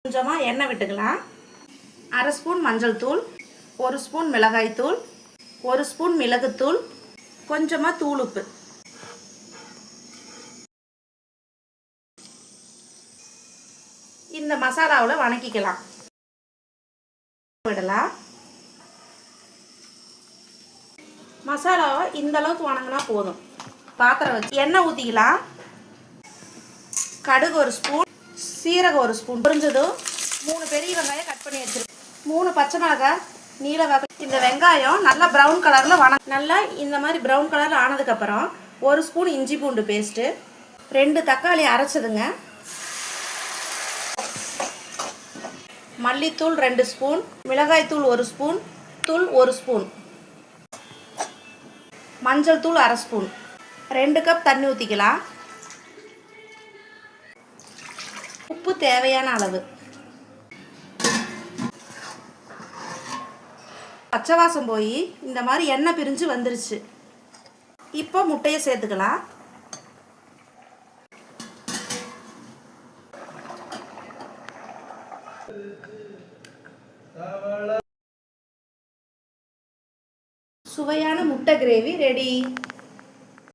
கொஞ்சமாக எண்ணெய் விட்டுக்கலாம். அரை ஸ்பூன் மஞ்சள் தூள், 1 ஸ்பூன் மிளகாய் தூள், 1 ஸ்பூன் மிளகுத்தூள், கொஞ்சமாக தூள் உப்பு. இந்த மசாலாவில் வணக்கிக்கலாம். விடலாம். மசாலாவை இந்த அளவுக்கு வணங்கினா போதும். பாத்திரம் வச்சு எண்ணெய் ஊற்றிக்கலாம். கடுகு 1 ஸ்பூன், சீரகம் 1 ஸ்பூன் பொரிஞ்சதும் 3 பெரிய வெங்காயம் கட் பண்ணி வச்சிருக்கேன். 3 பச்சை மிளகாய் நீல வகை. இந்த வெங்காயம் நல்லா ப்ரௌன் கலரில் நல்லா இந்த மாதிரி ப்ரௌன் கலரில் ஆனதுக்கப்புறம் 1 ஸ்பூன் இஞ்சி பூண்டு பேஸ்ட்டு, 2 தக்காளி அரைச்சதுங்க, மல்லித்தூள் 2 ஸ்பூன், மிளகாய்த்தூள் 1 ஸ்பூன், தூள் 1 ஸ்பூன், மஞ்சள் தூள் அரை ஸ்பூன், 2 கப் தண்ணி ஊற்றிக்கலாம். உப்பு தேவையான அளவு. பச்சை வாசம் போய் இந்த மாதிரி எண்ணெய் பிரிஞ்சு வந்துருச்சு. இப்போ முட்டையை சேர்த்துக்கலாம். சுவையான முட்டை கிரேவி ரெடி.